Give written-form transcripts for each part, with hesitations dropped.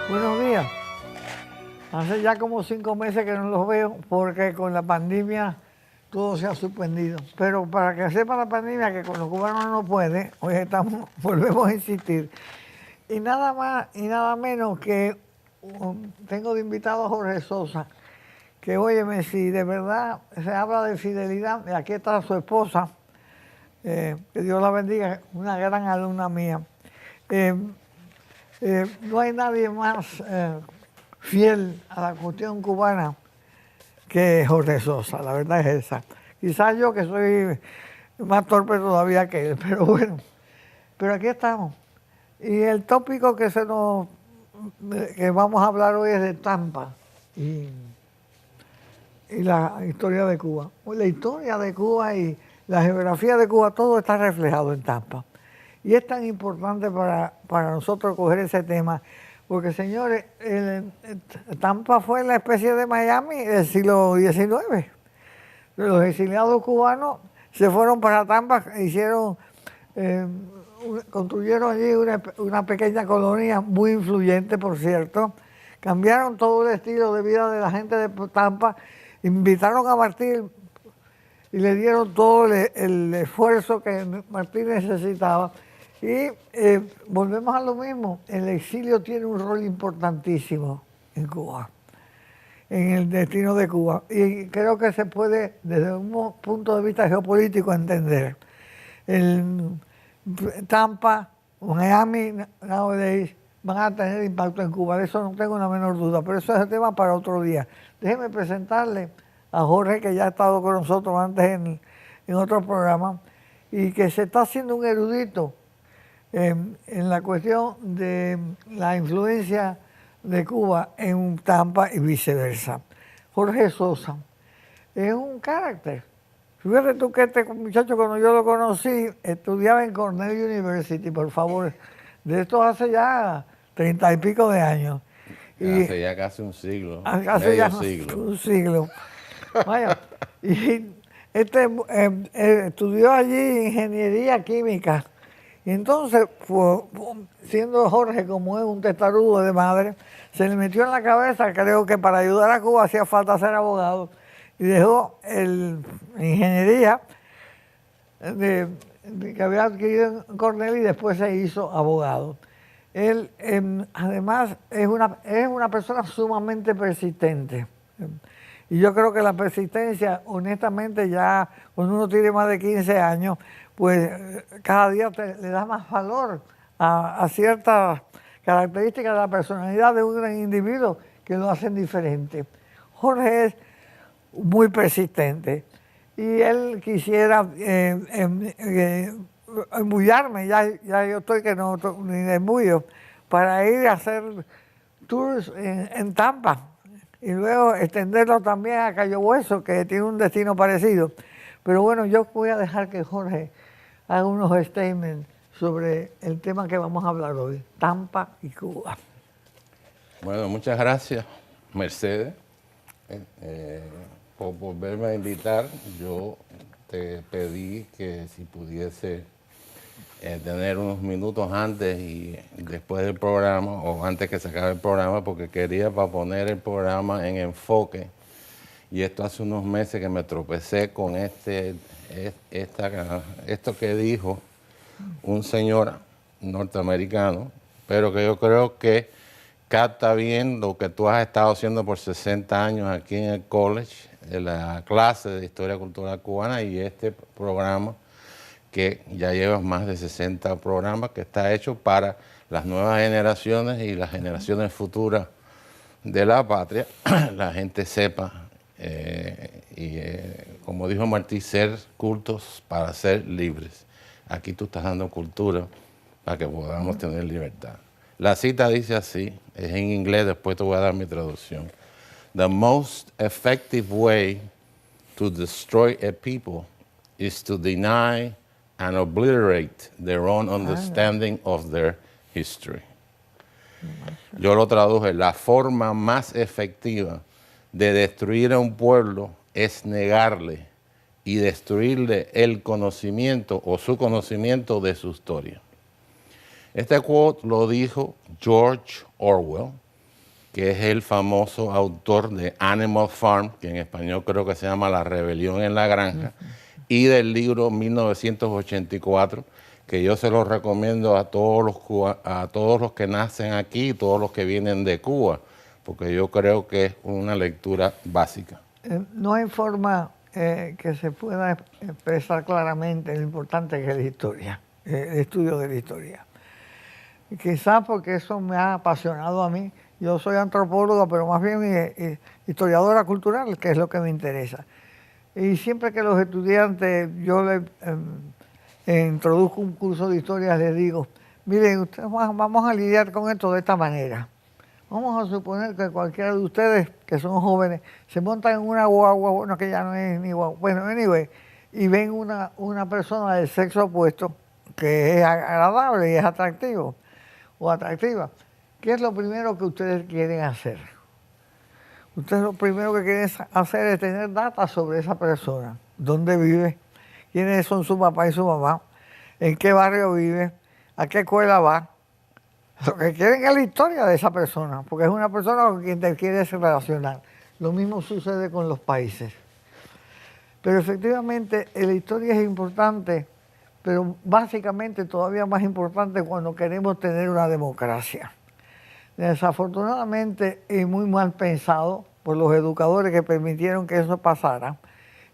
Buenos días. Hace ya como 5 meses que no los veo porque con la pandemia todo se ha suspendido. Pero para que sepa la pandemia que con los cubanos no puede, hoy volvemos a insistir. Y nada más y nada menos que tengo de invitado a Jorge Sosa, que óyeme, si de verdad se habla de fidelidad, aquí está su esposa, que Dios la bendiga, una gran alumna mía. No hay nadie más fiel a la cuestión cubana que Jorge Sosa, la verdad es esa. Quizás yo que soy más torpe todavía que él, pero bueno, pero aquí estamos. Y el tópico que vamos a hablar hoy es de Tampa y la historia de Cuba. La historia de Cuba y la geografía de Cuba, todo está reflejado en Tampa. Y es tan importante para nosotros coger ese tema, porque señores, Tampa fue la especie de Miami del siglo XIX. Los exiliados cubanos se fueron para Tampa, construyeron allí una pequeña colonia muy influyente, por cierto. Cambiaron todo el estilo de vida de la gente de Tampa, invitaron a Martí y le dieron todo el esfuerzo que Martí necesitaba. Y volvemos a lo mismo, el exilio tiene un rol importantísimo en Cuba, en el destino de Cuba. Y creo que se puede, desde un punto de vista geopolítico, entender. Tampa, Miami, nowadays, van a tener impacto en Cuba, de eso no tengo la menor duda, pero eso es el tema para otro día. Déjeme presentarle a Jorge, que ya ha estado con nosotros antes en otro programa, y que se está haciendo un erudito en la cuestión de la influencia de Cuba en Tampa y viceversa. Jorge Sosa es un carácter. Fíjate tú que este muchacho, cuando yo lo conocí, estudiaba en Cornell University, por favor. De esto hace ya 30 y pico de años. Hace ya casi un siglo. Hace ya un siglo. Vaya, y estudió allí ingeniería química. Y entonces, siendo Jorge como es un testarudo de madre, se le metió en la cabeza, creo que para ayudar a Cuba hacía falta ser abogado, y dejó ingeniería que había adquirido en Cornell y después se hizo abogado. Él además es una persona sumamente persistente. Y yo creo que la persistencia, honestamente, ya cuando uno tiene más de 15 años, pues cada día le da más valor a ciertas características de la personalidad de un individuo que lo hacen diferente. Jorge es muy persistente y él quisiera embullarme, ya yo estoy que no ni de embullo, para ir a hacer tours en Tampa y luego extenderlo también a Cayo Hueso, que tiene un destino parecido. Pero bueno, yo voy a dejar que Jorge haga unos statements sobre el tema que vamos a hablar hoy, Tampa y Cuba. Bueno, muchas gracias, Mercedes, por volverme a invitar. Yo te pedí que si pudiese tener unos minutos antes y después del programa, o antes que se acabe el programa, porque quería para poner el programa en enfoque. Y esto hace unos meses que me tropecé con esto que dijo un señor norteamericano, pero que yo creo que capta bien lo que tú has estado haciendo por 60 años aquí en el college, en la clase de Historia Cultural Cubana, y este programa que ya llevas más de 60 programas, que está hecho para las nuevas generaciones y las generaciones futuras de la patria, la gente sepa, como dijo Martí, ser cultos para ser libres. Aquí tú estás dando cultura para que podamos tener libertad. La cita dice así, es en inglés, después te voy a dar mi traducción. The most effective way to destroy a people is to deny and obliterate their own understanding of their history. Yo lo traduje, la forma más efectiva de destruir a un pueblo es negarle y destruirle el conocimiento o su conocimiento de su historia. Este quote lo dijo George Orwell, que es el famoso autor de Animal Farm, que en español creo que se llama La rebelión en la granja, y del libro 1984, que yo se lo recomiendo a todos los que nacen aquí y todos los que vienen de Cuba, porque yo creo que es una lectura básica. No hay forma que se pueda expresar claramente lo importante que es la historia, el estudio de la historia. Quizás porque eso me ha apasionado a mí. Yo soy antropóloga, pero más bien historiadora cultural, que es lo que me interesa. Y siempre que los estudiantes, yo les introduzco un curso de historia, les digo, miren, ustedes vamos a lidiar con esto de esta manera. Vamos a suponer que cualquiera de ustedes, que son jóvenes, se montan en una guagua, bueno, que ya no es ni guagua, bueno, anyway, y ven una persona del sexo opuesto que es agradable y es atractivo o atractiva. ¿Qué es lo primero que ustedes quieren hacer? Ustedes lo primero que quieren hacer es tener datos sobre esa persona. ¿Dónde vive? ¿Quiénes son su papá y su mamá? ¿En qué barrio vive? ¿A qué escuela va? Lo que quieren es la historia de esa persona, porque es una persona con quien te quieres relacionar. Lo mismo sucede con los países. Pero efectivamente la historia es importante, pero básicamente todavía más importante cuando queremos tener una democracia. Desafortunadamente y muy mal pensado por los educadores que permitieron que eso pasara,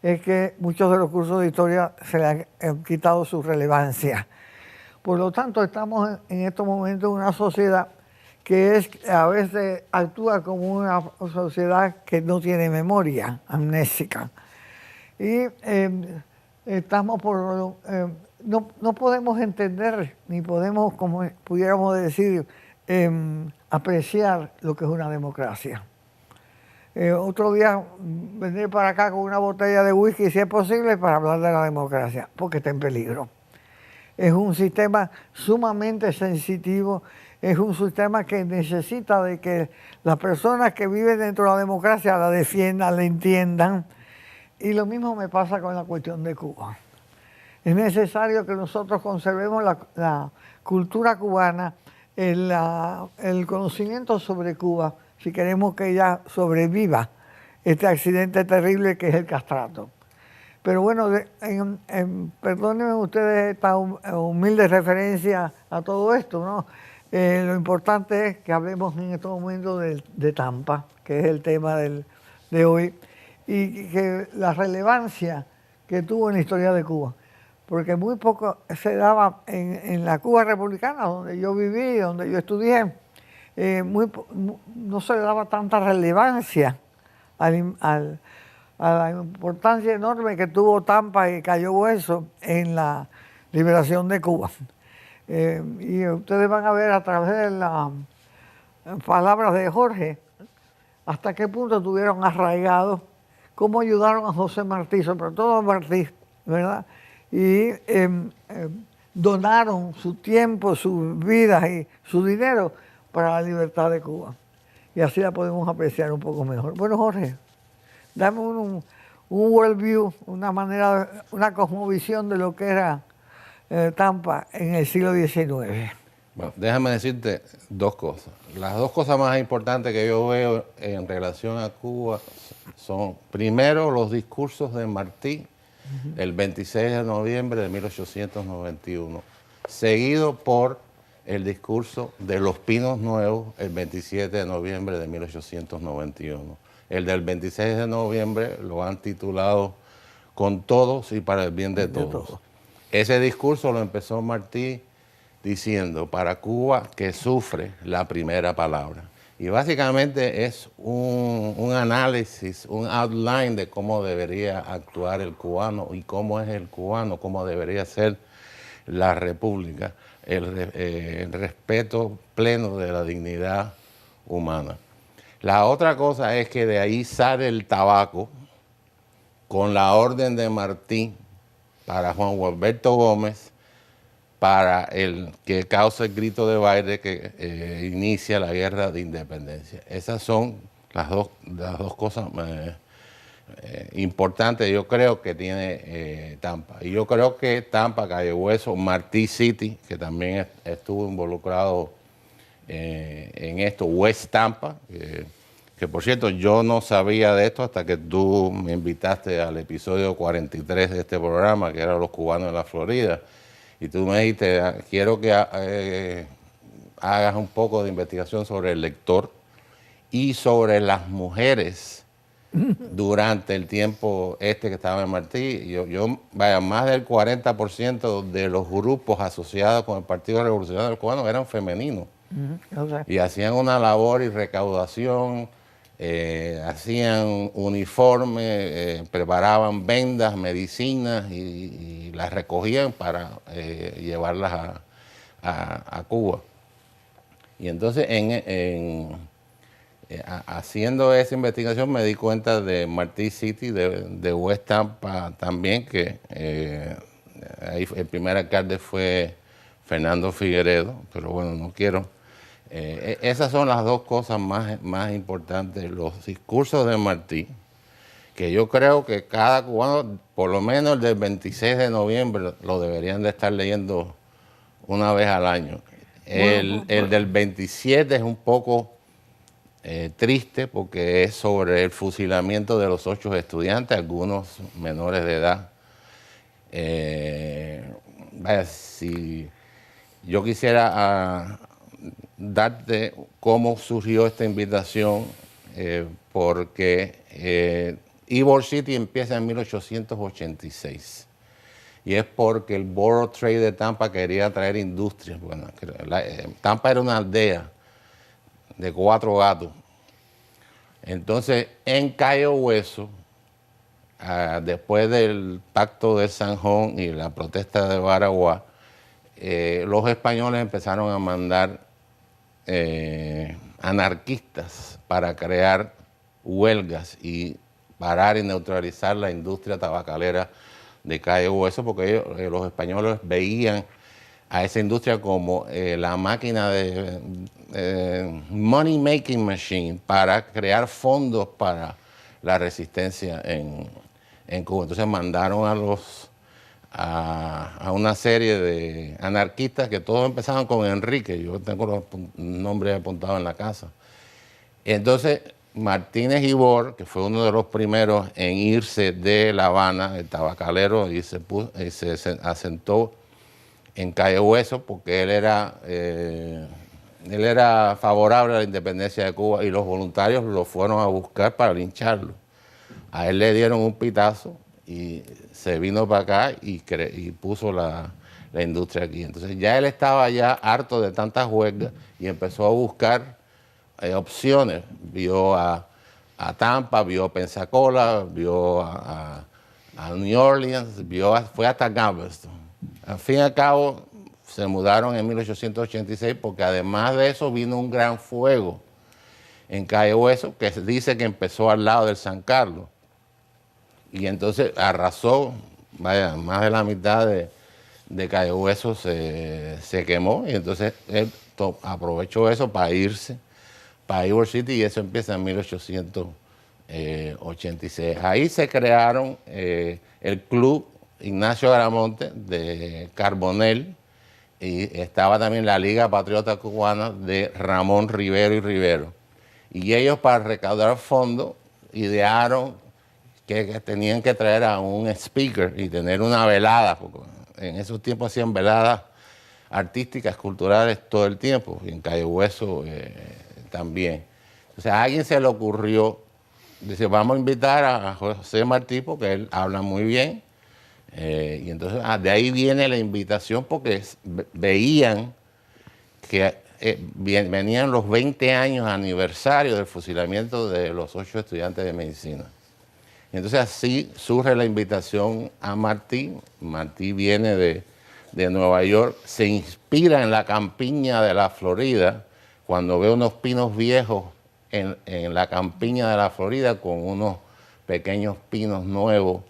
es que muchos de los cursos de historia se le han quitado su relevancia. Por lo tanto, estamos en estos momentos en una sociedad que a veces actúa como una sociedad que no tiene memoria, amnésica. Y no podemos entender, ni podemos, como pudiéramos decir, apreciar lo que es una democracia. Otro día vendré para acá con una botella de whisky, si es posible, para hablar de la democracia, porque está en peligro. Es un sistema sumamente sensitivo, es un sistema que necesita de que las personas que viven dentro de la democracia la defiendan, la entiendan. Y lo mismo me pasa con la cuestión de Cuba. Es necesario que nosotros conservemos la cultura cubana, el conocimiento sobre Cuba, si queremos que ella sobreviva este accidente terrible que es el castrato. Pero bueno, perdónenme ustedes esta humilde referencia a todo esto, ¿no? Lo importante es que hablemos en estos momentos de Tampa, que es el tema de hoy, y que la relevancia que tuvo en la historia de Cuba. Porque muy poco se daba en la Cuba republicana, donde yo viví, donde yo estudié, no se le daba tanta relevancia a la importancia enorme que tuvo Tampa y Cayo Hueso en la liberación de Cuba. Y ustedes van a ver a través de las palabras de Jorge hasta qué punto tuvieron arraigados, cómo ayudaron a José Martí, sobre todo a Martí, ¿verdad? Y donaron su tiempo, sus vidas y su dinero para la libertad de Cuba. Y así la podemos apreciar un poco mejor. Bueno, Jorge, dame un worldview, una cosmovisión de lo que era Tampa en el siglo XIX. Bueno, déjame decirte dos cosas. Las dos cosas más importantes que yo veo en relación a Cuba son, primero, los discursos de Martí, el 26 de noviembre de 1891, seguido por el discurso de Los Pinos Nuevos, el 27 de noviembre de 1891. El del 26 de noviembre lo han titulado Con todos y para el bien de todos. Ese discurso lo empezó Martí diciendo, para Cuba que sufre la primera palabra. Y básicamente es un análisis, un outline de cómo debería actuar el cubano y cómo es el cubano, cómo debería ser la república, el respeto pleno de la dignidad humana. La otra cosa es que de ahí sale el tabaco con la orden de Martí para Juan Gualberto Gómez para el que causa el grito de baile que inicia la guerra de independencia. Esas son las dos cosas importantes, yo creo, que tiene Tampa. Y yo creo que Tampa, Calle Hueso, Martí City, que también estuvo involucrado en esto, West Tampa, que por cierto yo no sabía de esto hasta que tú me invitaste al episodio 43 de este programa, que era Los Cubanos en la Florida, y tú me dijiste, quiero que hagas un poco de investigación sobre el lector y sobre las mujeres durante el tiempo que estaba en Martí. Vaya, más del 40% de los grupos asociados con el Partido Revolucionario Cubano eran femeninos. Y hacían una labor y recaudación, hacían uniformes, preparaban vendas, medicinas y las recogían para llevarlas a Cuba. Y entonces haciendo esa investigación me di cuenta de Martí City, de West Tampa también, que ahí el primer alcalde fue Fernando Figueredo, pero bueno, no quiero. Esas son las dos cosas más importantes, los discursos de Martí, que yo creo que cada cubano, por lo menos el del 26 de noviembre, lo deberían de estar leyendo una vez al año. El del 27 es un poco triste porque es sobre el fusilamiento de los 8 estudiantes, algunos menores de edad. Vaya, si yo quisiera darte cómo surgió esta invitación, porque Ybor City empieza en 1886 y es porque el Board of Trade de Tampa quería traer industrias. Bueno, Tampa era una aldea de 4 gatos. Entonces, en Cayo Hueso, después del Pacto de San Juan y la protesta de Baraguá, los españoles empezaron a mandar anarquistas para crear huelgas y parar y neutralizar la industria tabacalera de Cayo Hueso, porque los españoles veían a esa industria como la máquina de money making machine para crear fondos para la resistencia en Cuba. Entonces mandaron a una serie de anarquistas que todos empezaban con Enrique, yo tengo los nombres apuntados en la casa. Entonces Martínez Ybor, que fue uno de los primeros en irse de La Habana, el tabacalero, y se asentó en Cayo Hueso porque él era favorable a la independencia de Cuba y los voluntarios lo fueron a buscar para lincharlo. A él le dieron un pitazo y se vino para acá y puso la industria aquí. Entonces ya él estaba ya harto de tantas huelgas y empezó a buscar opciones. Vio a Tampa, vio a Pensacola, vio a New Orleans, fue hasta Galveston. Al fin y al cabo se mudaron en 1886 porque además de eso vino un gran fuego en Cayo Hueso que se dice que empezó al lado del San Carlos. Y entonces arrasó, vaya, más de la mitad de Cayo Hueso se quemó, y entonces él aprovechó eso para irse para Ybor City, y eso empieza en 1886. Ahí se crearon el Club Ignacio Gramonte de Carbonell, y estaba también la Liga Patriota Cubana de Ramón Rivero y Rivero. Y ellos, para recaudar fondos, idearon que tenían que traer a un speaker y tener una velada, porque en esos tiempos hacían veladas artísticas, culturales todo el tiempo, y en Cayo Hueso también. Entonces a alguien se le ocurrió, dice, vamos a invitar a José Martí porque él habla muy bien, y entonces de ahí viene la invitación porque veían que venían los 20 años aniversario del fusilamiento de los 8 estudiantes de medicina. Entonces así surge la invitación a Martí. Martí viene de Nueva York, se inspira en la campiña de la Florida, cuando ve unos pinos viejos en la campiña de la Florida con unos pequeños pinos nuevos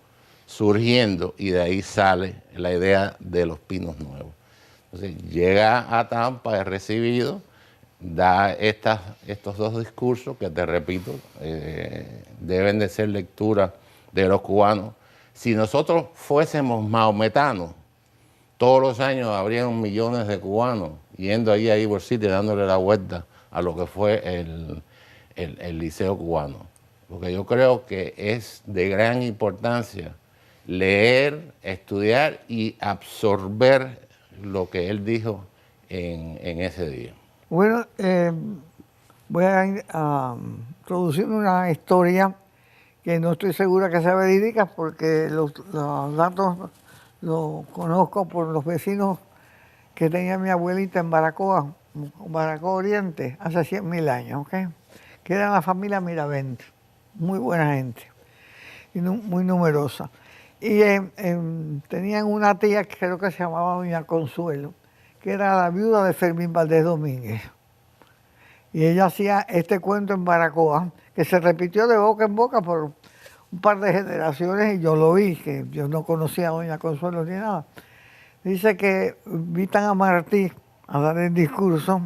surgiendo, y de ahí sale la idea de los pinos nuevos. Entonces llega a Tampa, es recibido, da estos dos discursos que te repito, deben de ser lectura de los cubanos. Si nosotros fuésemos maometanos, todos los años habrían millones de cubanos yendo ahí a Ybor City dándole la vuelta a lo que fue el Liceo cubano. Porque yo creo que es de gran importancia leer, estudiar y absorber lo que él dijo en ese día. Bueno, voy a introducir una historia que no estoy segura que sea verídica porque los datos los conozco por los vecinos que tenía mi abuelita en Baracoa, Baracoa Oriente, hace 100.000 años, ¿ok? Que era la familia Miravent, muy buena gente y muy numerosa. Y tenían una tía que creo que se llamaba Doña Consuelo, que era la viuda de Fermín Valdés Domínguez. Y ella hacía este cuento en Baracoa, que se repitió de boca en boca por un par de generaciones, y yo lo vi, que yo no conocía a Doña Consuelo ni nada. Dice que invitan a Martí a dar el discurso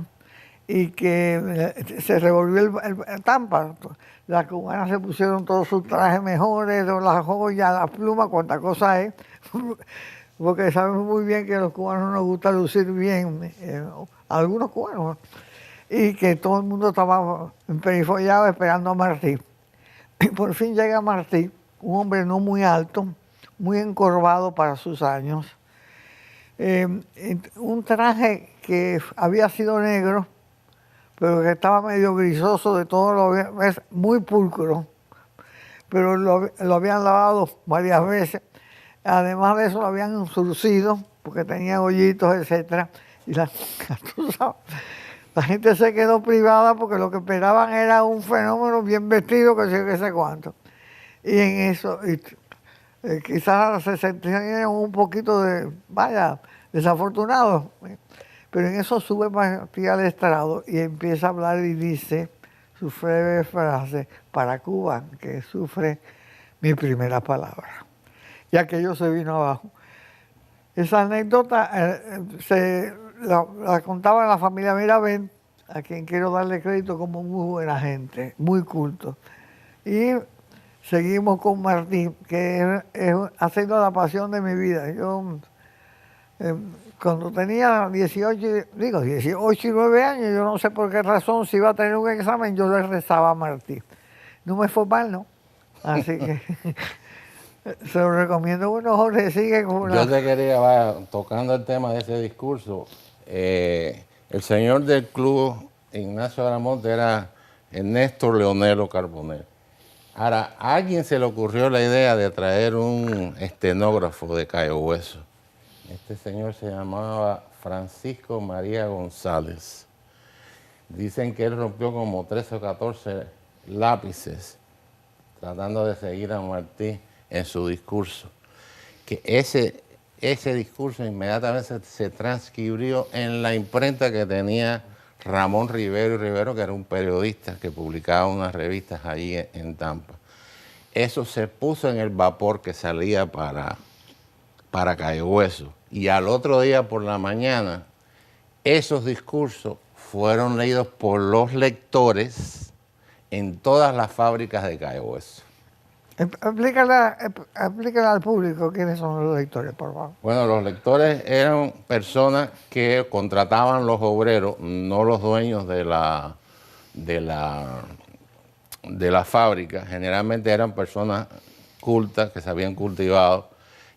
y que se revolvió el Tampa. Las cubanas se pusieron todos sus trajes mejores, las joyas, las plumas, cuánta cosa es, porque sabemos muy bien que a los cubanos nos gusta lucir bien, algunos cubanos, y que todo el mundo estaba emperifollado esperando a Martí. Y por fin llega Martí, un hombre no muy alto, muy encorvado para sus años, un traje que había sido negro, pero que estaba medio grisoso de todo lo es muy pulcro, pero lo habían lavado varias veces. Además de eso lo habían surcido, porque tenía hoyitos, etcétera. Y la gente se quedó privada porque lo que esperaban era un fenómeno bien vestido, que sé cuánto. Y en eso, quizás se sentían un poquito desafortunados. Pero en eso sube Martí al estrado y empieza a hablar y dice su breve frase: para Cuba, que sufre mi primera palabra. Y aquello se vino abajo. Esa anécdota la contaba la familia Miravent, a quien quiero darle crédito como muy buena gente, muy culto. Y seguimos con Martí, que ha sido la pasión de mi vida. Yo, cuando tenía 18 y 9 años, yo no sé por qué razón, si iba a tener un examen, yo le rezaba a Martí. No me fue mal, ¿no? Así que se lo recomiendo. Bueno, Jorge, sigue con Yo te quería, tocando el tema de ese discurso, el señor del club, Ignacio Aramonte, era Néstor Leonelo Carbonell. Ahora, a alguien se le ocurrió la idea de traer un estenógrafo de Cayo Hueso. Este señor se llamaba Francisco María González. Dicen que él rompió como 13 o 14 lápices tratando de seguir a Martí en su discurso. Que ese discurso inmediatamente se transcribió en la imprenta que tenía Ramón Rivero y Rivero, que era un periodista que publicaba unas revistas allí en Tampa. Eso se puso en el vapor que salía para Cayo Hueso. Y al otro día por la mañana, esos discursos fueron leídos por los lectores en todas las fábricas de Cayo Hueso. Explícale al público quiénes son los lectores, por favor. Bueno, los lectores eran personas que contrataban los obreros, no los dueños de la fábrica. Generalmente eran personas cultas que se habían cultivado.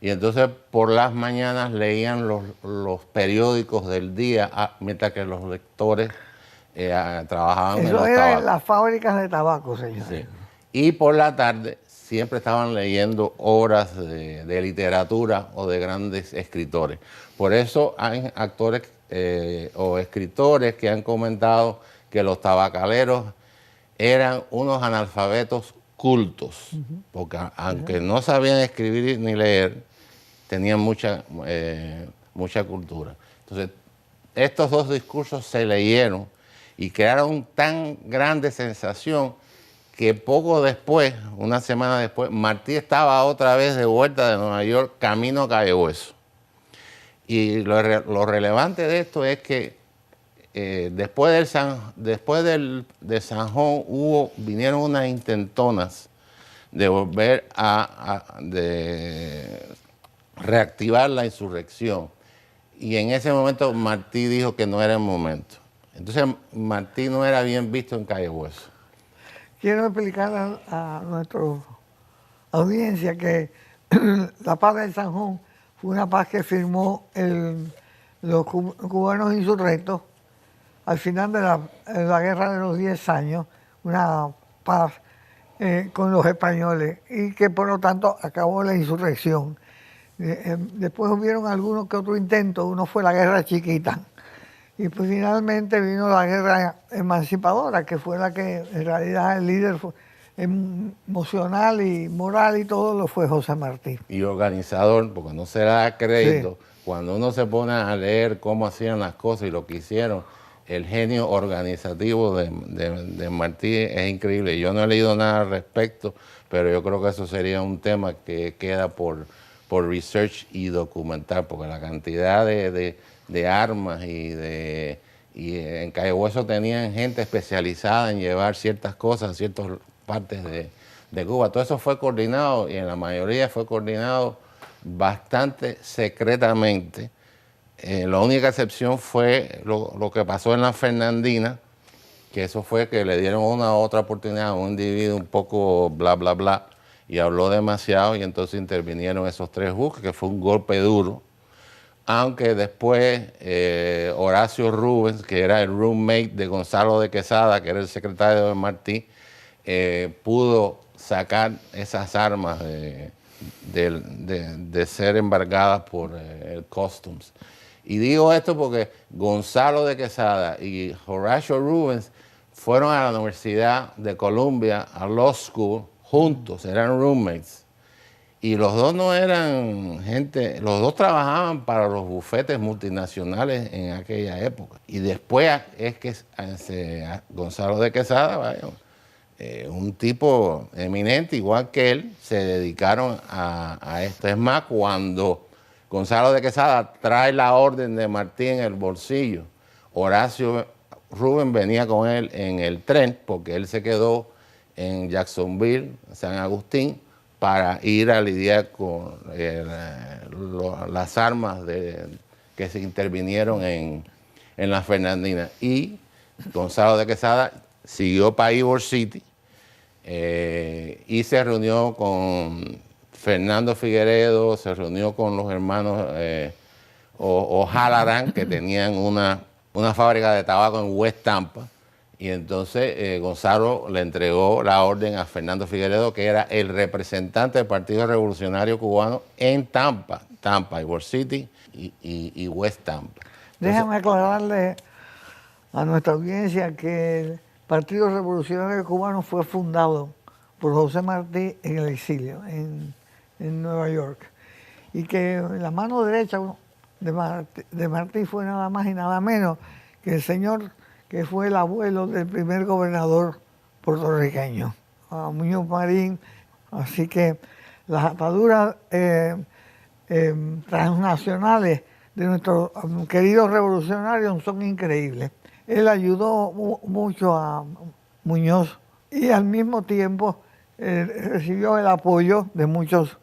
Y entonces por las mañanas leían los periódicos del día, mientras que los lectores trabajaban en los tabacos. Eso era en las fábricas de tabaco, señor. Sí. Y por la tarde siempre estaban leyendo obras de literatura o de grandes escritores. Por eso hay actores o escritores que han comentado que los tabacaleros eran unos analfabetos cultos, porque aunque no sabían escribir ni leer, tenían mucha cultura. Entonces, estos dos discursos se leyeron y crearon tan grande sensación que poco después, una semana después, Martí estaba otra vez de vuelta de Nueva York, camino a Cayo Hueso. Y lo relevante de esto es que después de Sanjón vinieron unas intentonas de volver de reactivar la insurrección. Y en ese momento Martí dijo que no era el momento. Entonces Martí no era bien visto en Cayo Hueso. Quiero explicar a nuestra audiencia que la paz de Sanjón fue una paz que firmó los cubanos insurrectos al final de la guerra de los 10 años, una paz con los españoles y que por lo tanto acabó la insurrección. Después hubieron algunos que otros intentos, uno fue la guerra chiquita y pues finalmente vino la guerra emancipadora, que fue la que en realidad el líder emocional y moral y todo lo fue José Martí. Y organizador, porque no se da crédito, sí. Cuando uno se pone a leer cómo hacían las cosas y lo que hicieron, el genio organizativo de Martí es increíble. Yo no he leído nada al respecto, pero yo creo que eso sería un tema que queda por research y documentar, porque la cantidad de armas y en Cayo Hueso tenían gente especializada en llevar ciertas cosas a ciertas partes de Cuba. Todo eso fue coordinado y en la mayoría fue coordinado bastante secretamente. La única excepción fue lo que pasó en la Fernandina, que eso fue que le dieron una otra oportunidad a un individuo un poco bla, bla, bla, y habló demasiado y entonces intervinieron esos 3 buques, que fue un golpe duro. Aunque después Horacio Rubens, que era el roommate de Gonzalo de Quesada, que era el secretario de Martí, pudo sacar esas armas de ser embargadas por el Customs. Y digo esto porque Gonzalo de Quesada y Horacio Rubens fueron a la Universidad de Columbia, a Law School, juntos, eran roommates. Y los dos no eran gente, los dos trabajaban para los bufetes multinacionales en aquella época. Y después es que Gonzalo de Quesada, vaya, un tipo eminente, igual que él, se dedicaron a esto. Es más, cuando Gonzalo de Quesada trae la orden de Martí en el bolsillo, Horacio Rubens venía con él en el tren, porque él se quedó en Jacksonville, San Agustín, para ir a lidiar con las armas que se intervinieron en la Fernandina. Y Gonzalo de Quesada siguió para Ybor City y se reunió con Fernando Figueredo, se reunió con los hermanos O'Halloran, que tenían una fábrica de tabaco en West Tampa. Y entonces Gonzalo le entregó la orden a Fernando Figueredo, que era el representante del Partido Revolucionario Cubano en Tampa, Ybor City y West Tampa. Déjame aclararle a nuestra audiencia que el Partido Revolucionario Cubano fue fundado por José Martí en el exilio, en Nueva York. Y que la mano derecha de Martí fue nada más y nada menos que el señor que fue el abuelo del primer gobernador puertorriqueño, Muñoz Marín. Así que las ataduras transnacionales de nuestros queridos revolucionarios son increíbles. Él ayudó mucho a Muñoz y al mismo tiempo recibió el apoyo de muchos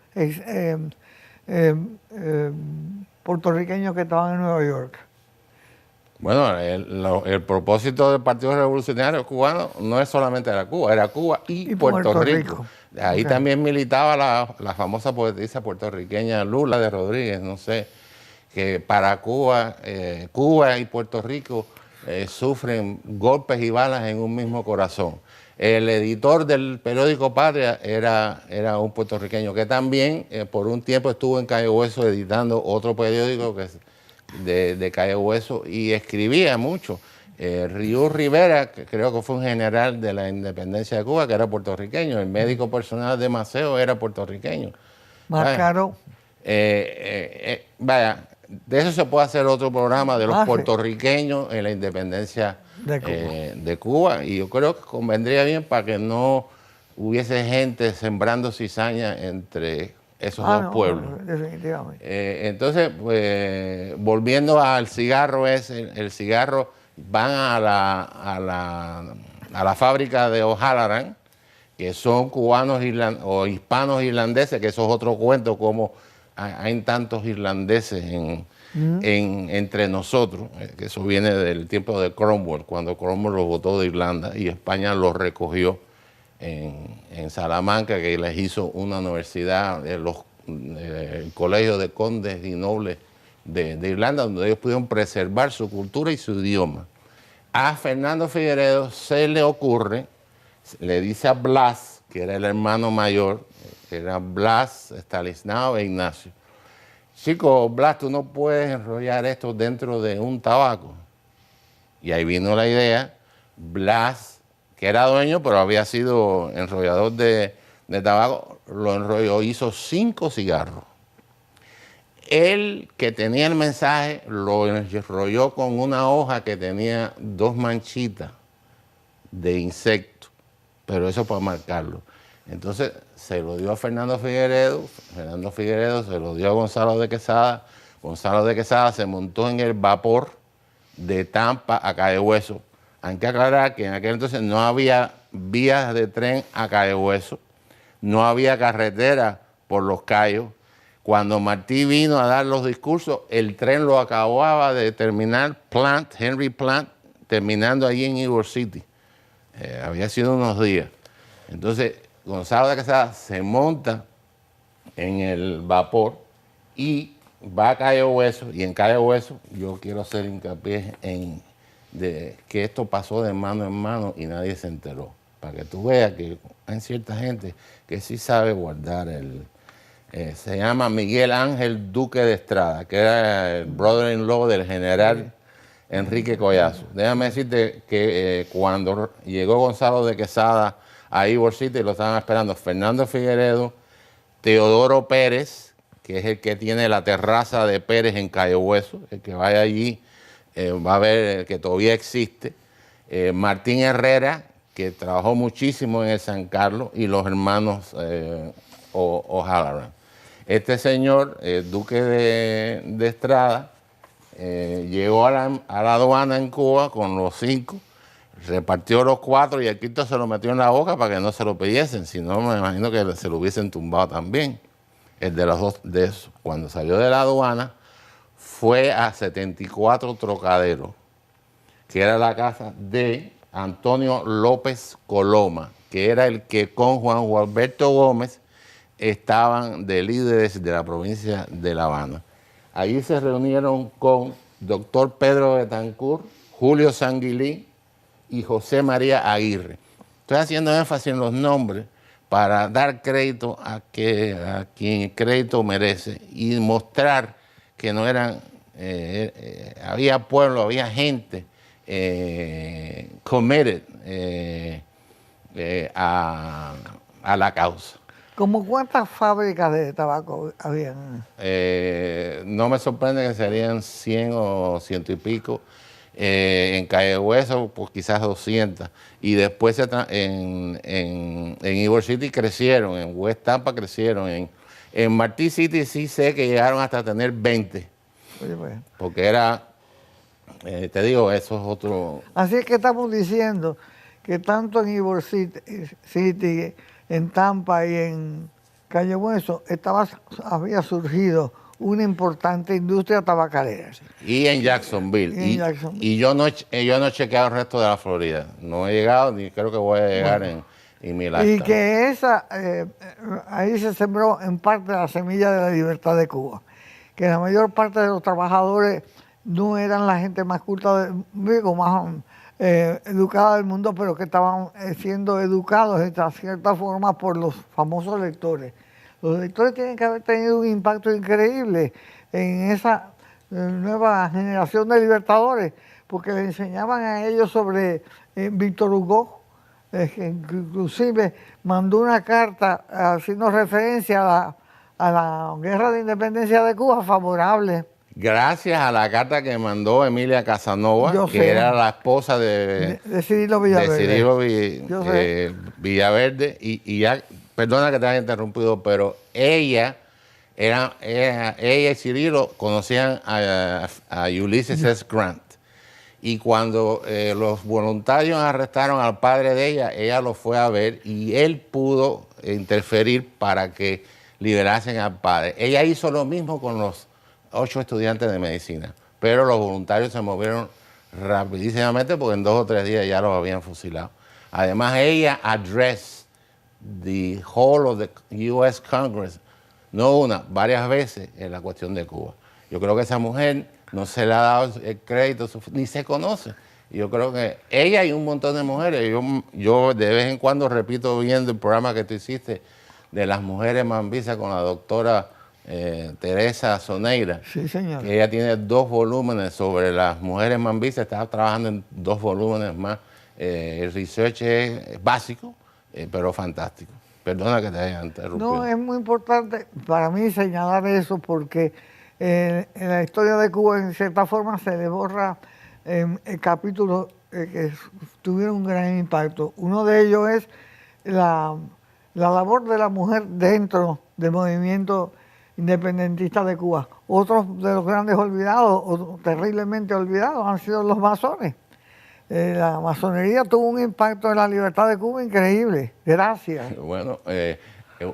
puertorriqueños que estaban en Nueva York. Bueno, el propósito del Partido Revolucionario Cubano no es solamente era Cuba y Puerto Rico. Ahí también militaba la famosa poetisa puertorriqueña Lula de Rodríguez, no sé, que para Cuba y Puerto Rico sufren golpes y balas en un mismo corazón. El editor del periódico Patria era un puertorriqueño que también por un tiempo estuvo en Cayo Hueso editando otro periódico que de Cayo Hueso y escribía mucho. Riú Rivera, que creo que fue un general de la independencia de Cuba, que era puertorriqueño. El médico personal de Maceo era puertorriqueño. Más caro. Vaya, de eso se puede hacer otro programa de los puertorriqueños en la independencia de Cuba. Y yo creo que convendría bien para que no hubiese gente sembrando cizaña entre esos dos no, pueblos. definitivamente. Entonces, pues, volviendo al cigarro ese, el cigarro, van a la fábrica de O'Halloran, que son cubanos o hispanos irlandeses, que eso es otro cuento, como hay tantos irlandeses entre nosotros, que eso viene del tiempo de Cromwell, cuando Cromwell los botó de Irlanda y España los recogió en Salamanca, que les hizo una universidad, el Colegio de Condes y Nobles de Irlanda, donde ellos pudieron preservar su cultura y su idioma. A Fernando Figueredo se le ocurre, le dice a Blas, que era el hermano mayor, que era Blas, Estanislao e Ignacio: chico, Blas, tú no puedes enrollar esto dentro de un tabaco. Y ahí vino la idea. Blas, que era dueño, pero había sido enrollador de tabaco, lo enrolló, hizo 5 cigarros. Él, que tenía el mensaje, lo enrolló con una hoja que tenía 2 manchitas de insecto, pero eso para marcarlo. Entonces se lo dio a Fernando Figueredo se lo dio a Gonzalo de Quesada se montó en el vapor de Tampa a Cayo. Hay que aclarar que en aquel entonces no había vías de tren a Cayo, no había carretera por Los Cayos. Cuando Martí vino a dar los discursos, el tren lo acababa de terminar Henry Plant, terminando allí en Ybor City. Había sido unos días. Entonces, Gonzalo de Quesada se monta en el vapor y va a Cayo Hueso, y en Cayo Hueso yo quiero hacer hincapié en que esto pasó de mano en mano y nadie se enteró. Para que tú veas que hay cierta gente que sí sabe guardar se llama Miguel Ángel Duque de Estrada, que era el brother-in-law del general Enrique Collazo. Déjame decirte que cuando llegó Gonzalo de Quesada a Ybor City, lo estaban esperando Fernando Figueredo, Teodoro Pérez, que es el que tiene la terraza de Pérez en Cayo Hueso. El que vaya allí va a ver que todavía existe. Martín Herrera, que trabajó muchísimo en el San Carlos, y los hermanos O'Halloran. Este señor, Duque de Estrada, llegó a la aduana en Cuba con los 5, repartió los 4 y el quinto se lo metió en la boca para que no se lo pidiesen, si no me imagino que se lo hubiesen tumbado también. El de los 2 de esos. Cuando salió de la aduana, fue a 74 Trocadero, que era la casa de Antonio López Coloma, que era el que con Juan Gualberto Gómez estaban de líderes de la provincia de La Habana. Allí se reunieron con doctor Pedro Betancourt, Julio Sanguilí y José María Aguirre. Estoy haciendo énfasis en los nombres para dar crédito a quien crédito merece y mostrar que no eran, había pueblo, había gente committed a la causa. ¿Cómo cuántas fábricas de tabaco habían? No me sorprende que serían 100 o 100 y pico. En Cayo Hueso, pues quizás 200. Y después en Ybor City crecieron, en West Tampa crecieron. En Martí City sí sé que llegaron hasta tener 20. Oye, pues. Porque era, te digo, eso es otro... Así es que estamos diciendo que tanto en Ybor City, en Tampa y en Cayo Hueso había surgido una importante industria tabacalera. Y en Jacksonville. Y yo no he chequeado el resto de la Florida. No he llegado, ni creo que voy a llegar en mi lifetime. Y que ahí se sembró en parte la semilla de la libertad de Cuba. Que la mayor parte de los trabajadores no eran la gente más culta, más educada del mundo, pero que estaban siendo educados de cierta forma por los famosos lectores. Los lectores tienen que haber tenido un impacto increíble en esa nueva generación de libertadores, porque le enseñaban a ellos sobre Víctor Hugo, que inclusive mandó una carta haciendo referencia a la guerra de independencia de Cuba favorable. Gracias a la carta que mandó Emilia Casanova, que era la esposa de Cirilo Villaverde. De Cirilo Villaverde. Y ya, perdona que te haya interrumpido, pero ella ella y Cirilo conocían a Ulysses S. Grant. Y cuando los voluntarios arrestaron al padre de ella lo fue a ver y él pudo interferir para que liberasen al padre. Ella hizo lo mismo con los 8 estudiantes de medicina, pero los voluntarios se movieron rapidísimamente porque en 2 o 3 días ya los habían fusilado. Además, ella addressed the whole of the U.S. Congress, no una, varias veces en la cuestión de Cuba. Yo creo que esa mujer no se le ha dado el crédito, ni se conoce. Yo creo que ella y un montón de mujeres, yo de vez en cuando repito viendo el programa que tú hiciste de las mujeres mambisas con la doctora Teresa Soneira. Sí, señor. Que ella tiene 2 volúmenes sobre las mujeres mambisas, está trabajando en 2 volúmenes más. El research es básico, pero fantástico. Perdona que te haya interrumpido. No, es muy importante para mí señalar eso porque en la historia de Cuba en cierta forma se le borra capítulos que tuvieron un gran impacto. Uno de ellos es la labor de la mujer dentro del movimiento independentista de Cuba. Otros de los grandes olvidados o terriblemente olvidados han sido los masones. La masonería tuvo un impacto en la libertad de Cuba increíble. Gracias. Bueno,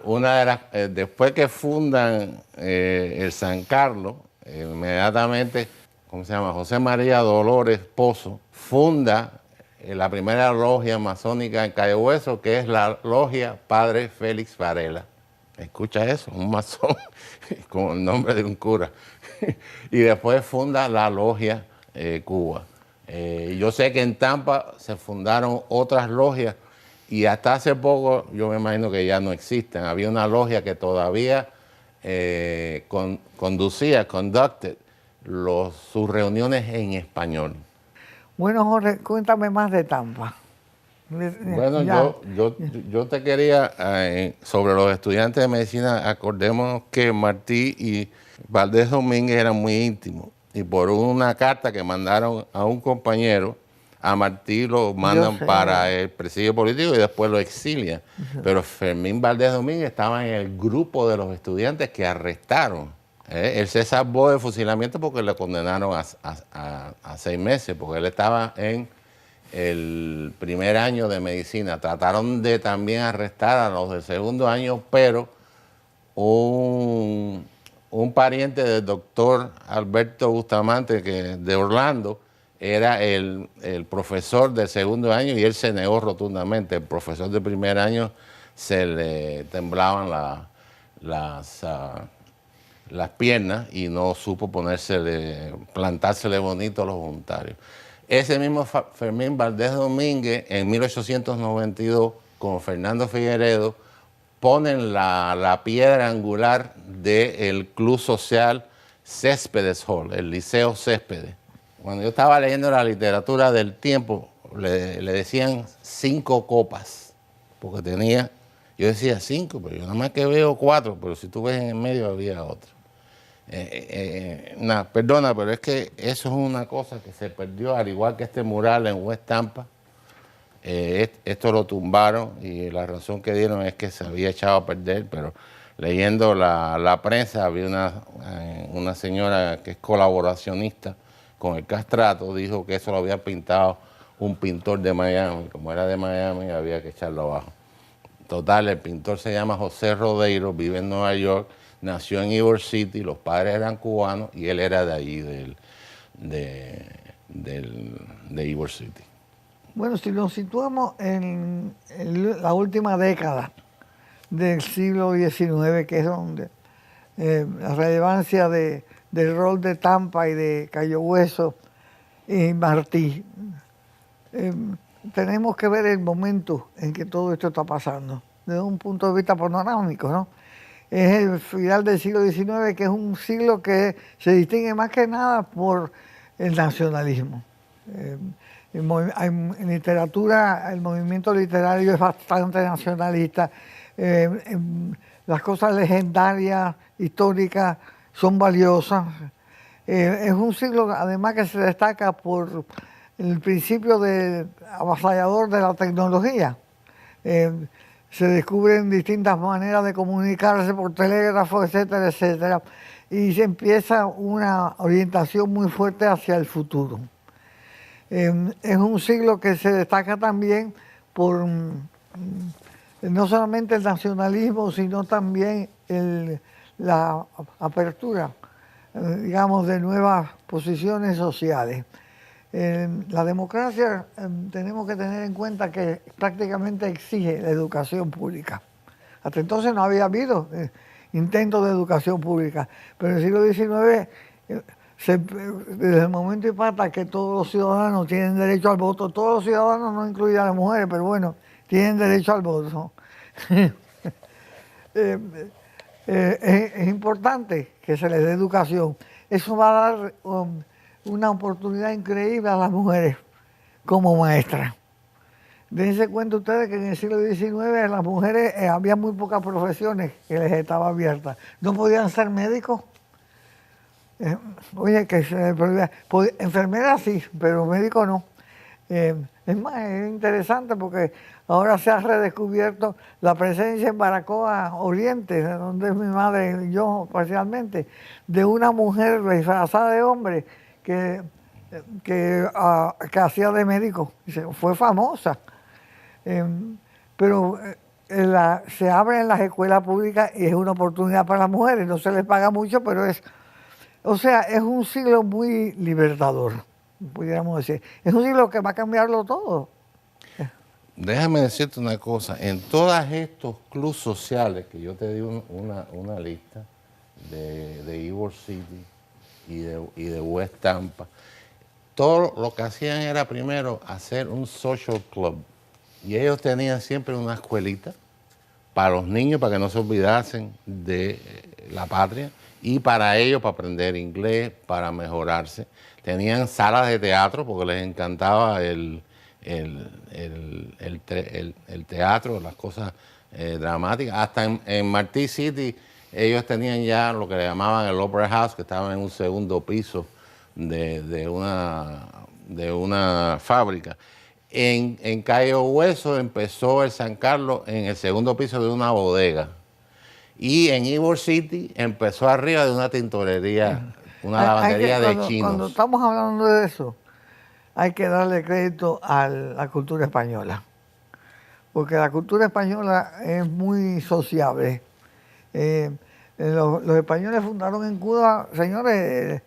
una de las, después que fundan el San Carlos, inmediatamente, ¿cómo se llama? José María Dolores Pozo funda la primera logia masónica en Cayo Hueso, que es la logia Padre Félix Varela. Escucha eso, un masón con el nombre de un cura. Y después funda la logia Cuba. Yo sé que en Tampa se fundaron otras logias y hasta hace poco, yo me imagino que ya no existen. Había una logia que todavía conducted sus reuniones en español. Bueno, Jorge, cuéntame más de Tampa. Bueno, yo te quería, sobre los estudiantes de medicina, acordémonos que Martí y Valdés Domínguez eran muy íntimos. Y por una carta que mandaron a un compañero, a Martí lo mandan para el presidio político y después lo exilian. Pero Fermín Valdés Domínguez estaba en el grupo de los estudiantes que arrestaron. Él se salvó de fusilamiento porque le condenaron a 6 meses, porque él estaba en el primer año de medicina. Trataron de también arrestar a los del segundo año, pero un pariente del doctor Alberto Bustamante, que de Orlando, era el profesor del segundo año y él se negó rotundamente. El profesor del primer año se le temblaban las piernas y no supo plantársele bonito a los voluntarios. Ese mismo Fermín Valdés Domínguez, en 1892, con Fernando Figueredo, ponen la piedra angular del Club Social Céspedes Hall, el Liceo Céspedes. Cuando yo estaba leyendo la literatura del tiempo, le decían 5 copas, porque tenía, yo decía 5, pero yo nada más que veo 4, pero si tú ves en el medio había otro. Perdona, pero es que eso es una cosa que se perdió, al igual que este mural en West Tampa. Esto lo tumbaron y la razón que dieron es que se había echado a perder, pero leyendo la prensa había una señora que es colaboracionista con el castrato, dijo que eso lo había pintado un pintor de Miami. Como era de Miami había que echarlo abajo. Total, el pintor se llama José Rodeiro, vive en Nueva York, nació en Ybor City, los padres eran cubanos y él era de allí, de Ybor City. Bueno, si nos situamos en la última década del siglo XIX, que es donde la relevancia del rol de Tampa y de Cayo Hueso y Martí, tenemos que ver el momento en que todo esto está pasando, desde un punto de vista panorámico, ¿no? Es el final del siglo XIX, que es un siglo que se distingue más que nada por el nacionalismo. En literatura, el movimiento literario es bastante nacionalista. Las cosas legendarias, históricas, son valiosas. Es un siglo, además, que se destaca por el principio avasallador de la tecnología. se descubren distintas maneras de comunicarse por telégrafo, etcétera, etcétera, y se empieza una orientación muy fuerte hacia el futuro. Es un siglo que se destaca también por no solamente el nacionalismo, sino también la apertura, digamos, de nuevas posiciones sociales. La democracia tenemos que tener en cuenta que prácticamente exige la educación pública. Hasta entonces no había habido intentos de educación pública, pero en el siglo XIX, desde el momento y pata que todos los ciudadanos tienen derecho al voto, todos los ciudadanos, no incluidas las mujeres, pero bueno, tienen derecho al voto. Es importante que se les dé educación. Eso va a dar una oportunidad increíble a las mujeres como maestras. Dense cuenta ustedes que en el siglo XIX las mujeres había muy pocas profesiones que les estaba abiertas. No podían ser médicos. Oye, que se prohibía. Enfermeras sí, pero médicos no. Es más, es interesante porque ahora se ha redescubierto la presencia en Baracoa Oriente, donde es mi madre y yo parcialmente, de una mujer disfrazada de hombre que hacía de médico. Fue famosa. Pero se abren las escuelas públicas y es una oportunidad para las mujeres. No se les paga mucho, pero es un siglo muy libertador, pudiéramos decir. Es un siglo que va a cambiarlo todo. Déjame decirte una cosa, en todos estos clubes sociales, que yo te di una lista de Ybor City y de West Tampa, todo lo que hacían era primero hacer un social club. Y ellos tenían siempre una escuelita para los niños, para que no se olvidasen de la patria, y para ellos, para aprender inglés, para mejorarse. Tenían salas de teatro, porque les encantaba el teatro, las cosas dramáticas. Hasta en Martí City ellos tenían ya lo que le llamaban el Opera House, que estaba en un segundo piso de una fábrica. En Cayo Hueso empezó el San Carlos en el segundo piso de una bodega. Y en Ybor City empezó arriba de una tintorería, una lavandería de chinos. Cuando estamos hablando de eso, hay que darle crédito a la cultura española. Porque la cultura española es muy sociable. Los españoles fundaron en Cuba, señores,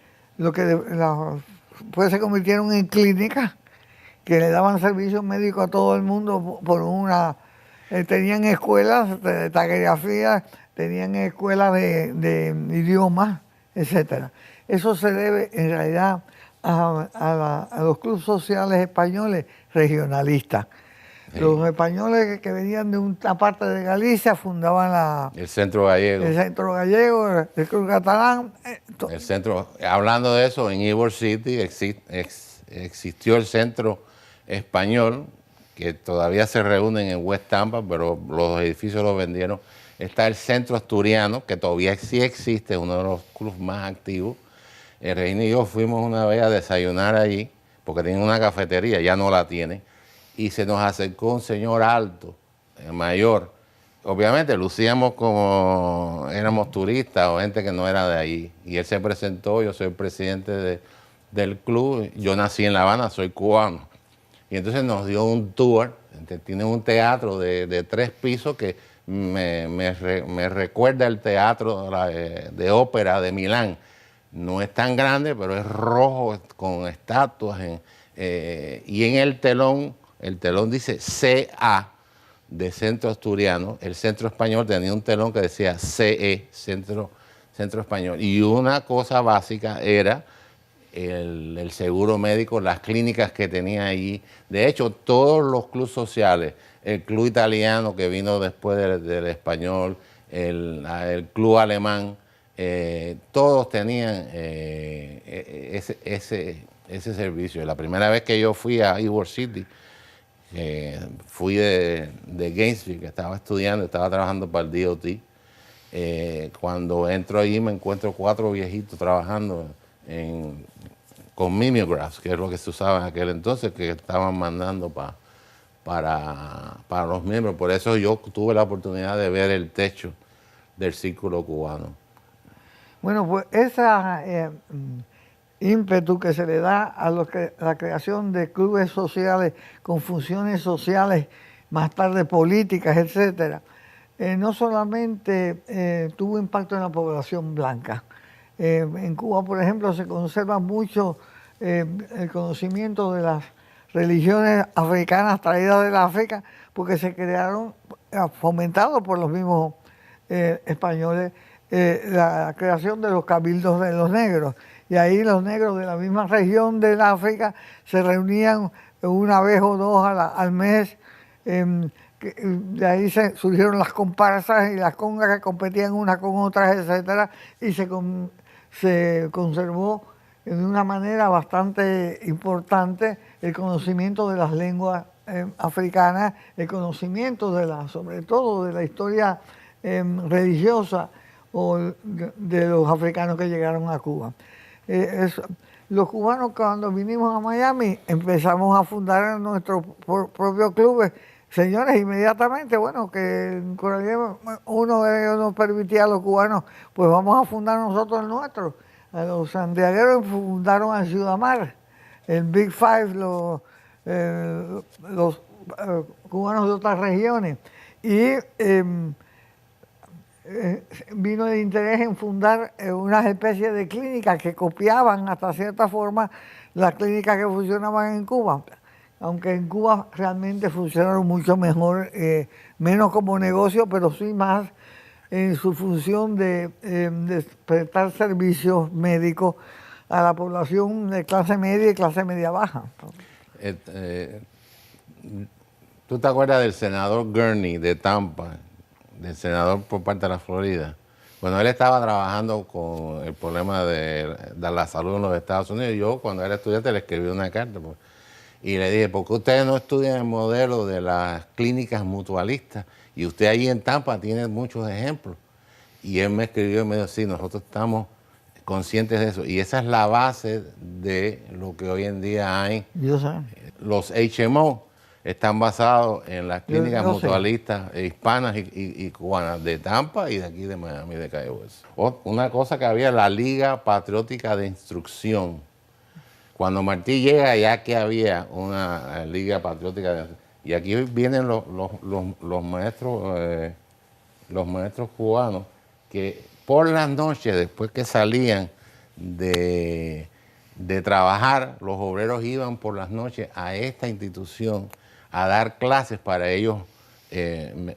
pues se convirtieron en clínicas que le daban servicios médicos a todo el mundo tenían escuelas de taquigrafía, tenían escuelas de idiomas, etcétera. Eso se debe en realidad a los clubes sociales españoles regionalistas. Sí. Los españoles que venían de una parte de Galicia fundaban el Centro Gallego. El Centro Gallego, el Club Catalán. El centro, hablando de eso, en Ybor City existió el Centro Español, que todavía se reúnen en West Tampa, pero los edificios los vendieron. Está el Centro Asturiano, que todavía sí existe, uno de los clubes más activos. El Reina y yo fuimos una vez a desayunar allí, porque tienen una cafetería, ya no la tienen, y se nos acercó un señor alto, mayor. Obviamente lucíamos como éramos turistas o gente que no era de ahí. Y él se presentó, yo soy el presidente del club, yo nací en La Habana, soy cubano. Y entonces nos dio un tour, tiene un teatro de 3 pisos que me recuerda el teatro de ópera de Milán. No es tan grande, pero es rojo, con estatuas. Y en el telón dice CA, de Centro Asturiano. El Centro Español tenía un telón que decía CE, Centro Español. Y una cosa básica era el seguro médico, las clínicas que tenía allí. De hecho, todos los clubes sociales, el club italiano que vino después del español, el club alemán, todos tenían ese servicio. La primera vez que yo fui a Ybor City, fui de Gainesville, que estaba estudiando, estaba trabajando para el DOT. Cuando entro allí me encuentro 4 viejitos trabajando con mimeographs, que es lo que se usaba en aquel entonces, que estaban mandando para para los miembros. Por eso yo tuve la oportunidad de ver el techo del Círculo Cubano. Bueno, pues esa ímpetu que se le da a la creación de clubes sociales con funciones sociales, más tarde políticas, etcétera, no solamente tuvo impacto en la población blanca. En Cuba, por ejemplo, se conserva mucho el conocimiento de las religiones africanas traídas del África, porque se crearon, fomentados por los mismos españoles, la creación de los cabildos de los negros. Y ahí los negros de la misma región del África se reunían una vez o dos al mes. De ahí surgieron las comparsas y las congas que competían unas con otras, etcétera, y se conservó de una manera bastante importante el conocimiento de las lenguas africanas, el conocimiento sobre todo de la historia religiosa de los africanos que llegaron a Cuba. Los cubanos, cuando vinimos a Miami, empezamos a fundar nuestros propios clubes. Señores, inmediatamente, bueno, que uno de ellos nos permitía a los cubanos, pues vamos a fundar nosotros el nuestro. A los santiagueros fundaron a Ciudad Mar, el Big Five, los cubanos de otras regiones. Y vino el interés en fundar unas especies de clínicas que copiaban hasta cierta forma las clínicas que funcionaban en Cuba, aunque en Cuba realmente funcionaron mucho mejor, menos como negocio, pero sí más en su función de prestar servicios médicos a la población de clase media y clase media baja. ¿Tú te acuerdas del senador Gurney de Tampa, del senador por parte de la Florida? Bueno, él estaba trabajando con el problema de la salud en los Estados Unidos. Yo, cuando era estudiante, le escribí una carta y le dije, ¿por qué ustedes no estudian el modelo de las clínicas mutualistas? Y usted ahí en Tampa tiene muchos ejemplos. Y él me escribió y me dijo, sí, nosotros estamos conscientes de eso. Y esa es la base de lo que hoy en día hay. Yo sé. Los HMO están basados en las clínicas mutualistas hispanas y cubanas de Tampa y de aquí de Miami, de Cayo Hueso. Una cosa que había, la Liga Patriótica de Instrucción. Cuando Martí llega, ya que había una Liga Patriótica de Instrucción. Y aquí vienen los maestros cubanos que por las noches, después que salían de trabajar, los obreros iban por las noches a esta institución a dar clases para ellos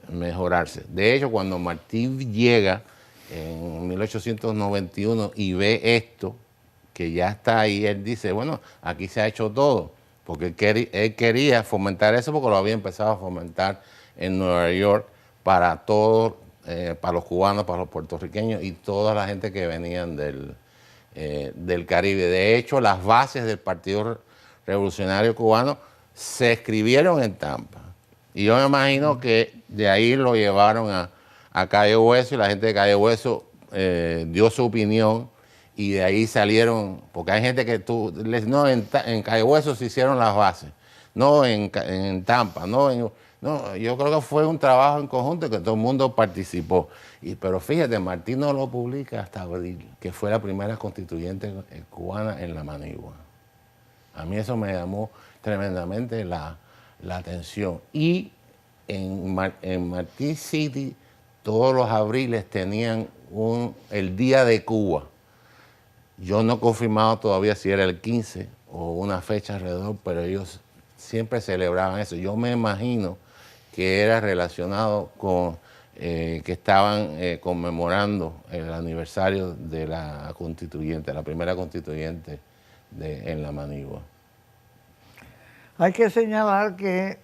mejorarse. De hecho, cuando Martí llega en 1891 y ve esto, que ya está ahí, él dice, bueno, aquí se ha hecho todo, porque él quería fomentar eso porque lo había empezado a fomentar en Nueva York para todos, para los cubanos, para los puertorriqueños y toda la gente que venían del Caribe. De hecho, las bases del Partido Revolucionario Cubano se escribieron en Tampa. Y yo me imagino que de ahí lo llevaron a Cayo Hueso y la gente de Cayo Hueso dio su opinión y de ahí salieron, porque hay gente que no, en Cayo Hueso se hicieron las bases, no en Tampa, no, yo creo que fue un trabajo en conjunto que todo el mundo participó. Pero fíjate, Martí no lo publica hasta abril, que fue la primera constituyente cubana en La Manigua. A mí eso me llamó tremendamente la atención. Y en Martí City, todos los abriles tenían el Día de Cuba. Yo no he confirmado todavía si era el 15 o una fecha alrededor, pero ellos siempre celebraban eso. Yo me imagino que era relacionado con que estaban conmemorando el aniversario de la constituyente, la primera constituyente en La Manigua. Hay que señalar que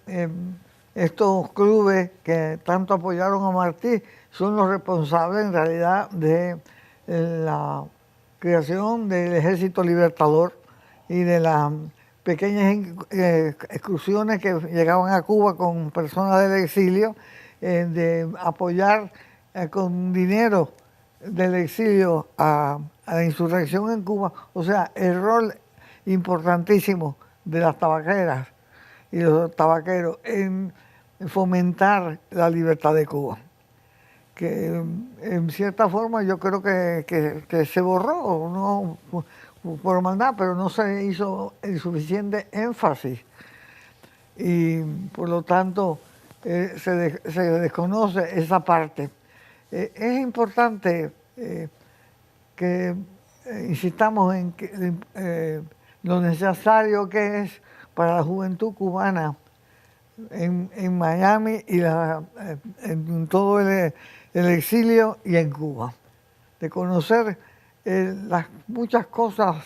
estos clubes que tanto apoyaron a Martí son los responsables en realidad de la creación del Ejército Libertador y de las pequeñas excursiones que llegaban a Cuba con personas del exilio, de apoyar con dinero del exilio a la insurrección en Cuba. O sea, el rol importantísimo de las tabaqueras y los tabaqueros en fomentar la libertad de Cuba. Que en cierta forma yo creo que se borró, no por maldad, pero no se hizo el suficiente énfasis. Y por lo tanto se desconoce esa parte. Es importante que insistamos en lo necesario que es para la juventud cubana en Miami y en todo el exilio y en Cuba, de conocer las muchas cosas,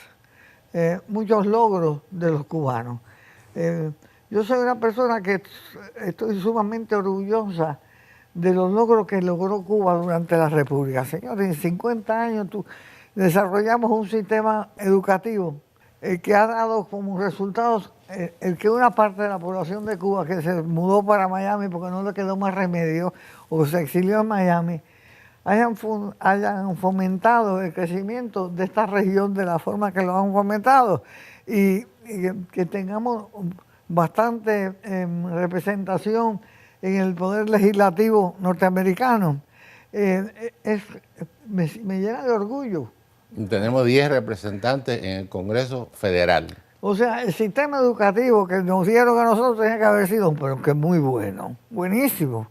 muchos logros de los cubanos. Yo soy una persona que estoy sumamente orgullosa de los logros que logró Cuba durante la República. Señores, en 50 años desarrollamos un sistema educativo que ha dado como resultados el que una parte de la población de Cuba que se mudó para Miami porque no le quedó más remedio o se exilió en Miami, hayan fomentado el crecimiento de esta región de la forma que lo han fomentado y que tengamos bastante representación en el poder legislativo norteamericano. Me llena de orgullo. Tenemos 10 representantes en el Congreso Federal. O sea, el sistema educativo que nos dieron a nosotros tenía que haber sido, pero que muy bueno, buenísimo.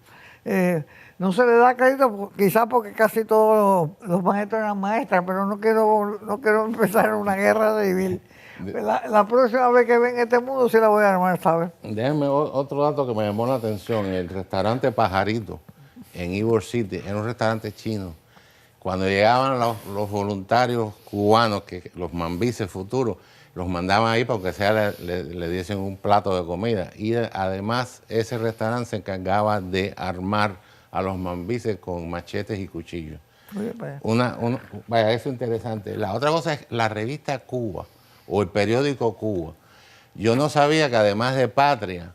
No se le da crédito quizás porque casi todos los maestros eran maestras, pero no quiero empezar una guerra civil. La próxima vez que venga este mundo sí la voy a armar, ¿sabes? Déjenme otro dato que me llamó la atención. El restaurante Pajarito en Ybor City era un restaurante chino. Cuando llegaban los voluntarios cubanos, los mambises futuros, los mandaban ahí para que sea le diesen un plato de comida. Y además ese restaurante se encargaba de armar a los mambises con machetes y cuchillos. Vaya, eso es interesante. La otra cosa es la revista Cuba o el periódico Cuba. Yo no sabía que además de Patria,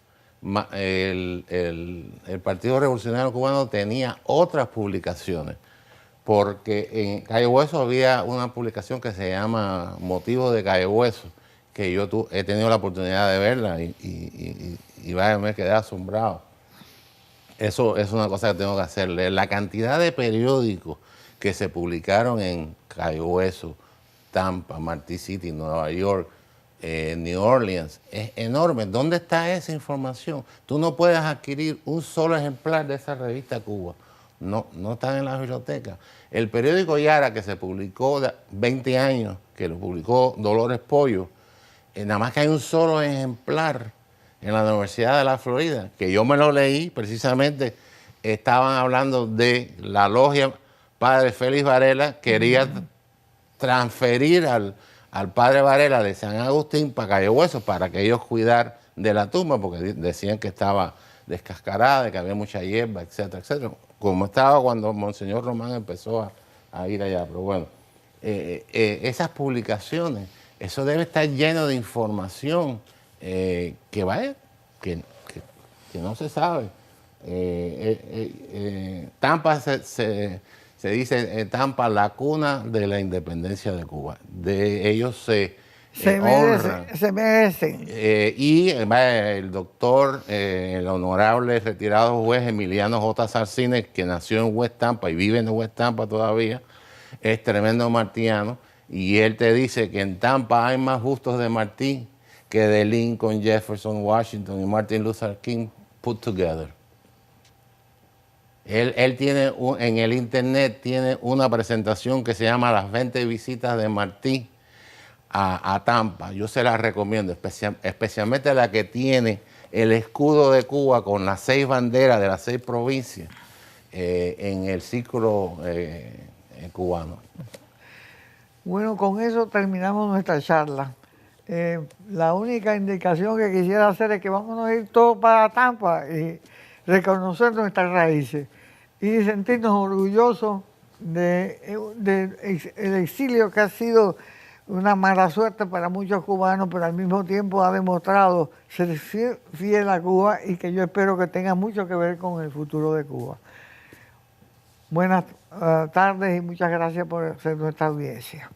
el Partido Revolucionario Cubano tenía otras publicaciones. Porque en Calle Hueso había una publicación que se llama Motivos de Calle Hueso, que yo he tenido la oportunidad de verla y vaya, me quedé asombrado. Eso es una cosa que tengo que hacerle. La cantidad de periódicos que se publicaron en Calle Hueso, Tampa, Martí City, Nueva York, New Orleans, es enorme. ¿Dónde está esa información? Tú no puedes adquirir un solo ejemplar de esa revista Cuba. No están en la biblioteca. El periódico Yara, que se publicó 20 años, que lo publicó Dolores Pollo, nada más que hay un solo ejemplar en la Universidad de la Florida, que yo me lo leí, precisamente estaban hablando de la logia Padre Félix Varela, quería transferir al Padre Varela de San Agustín para Calle Hueso, para que ellos cuidar de la tumba, porque decían que estaba descascarada, que había mucha hierba, etcétera, etcétera. Como estaba cuando Monseñor Román empezó a ir allá. Pero bueno, esas publicaciones, eso debe estar lleno de información que no se sabe. Tampa se dice Tampa, la cuna de la independencia de Cuba. De ellos se merecen. Y el doctor, el honorable retirado juez Emiliano J. Sarcines, que nació en West Tampa y vive en West Tampa todavía, es tremendo martiano, y él te dice que en Tampa hay más bustos de Martí que de Lincoln, Jefferson, Washington y Martin Luther King put together. Él tiene, en el internet, tiene una presentación que se llama Las 20 visitas de Martí a Tampa. Yo se la recomiendo, especialmente la que tiene el escudo de Cuba con las 6 banderas de las 6 provincias en el círculo cubano. Bueno, con eso terminamos nuestra charla. La única indicación que quisiera hacer es que vamos a ir todos para Tampa y reconocer nuestras raíces y sentirnos orgullosos del exilio que ha sido una mala suerte para muchos cubanos, pero al mismo tiempo ha demostrado ser fiel a Cuba y que yo espero que tenga mucho que ver con el futuro de Cuba. Buenas tardes y muchas gracias por ser nuestra audiencia.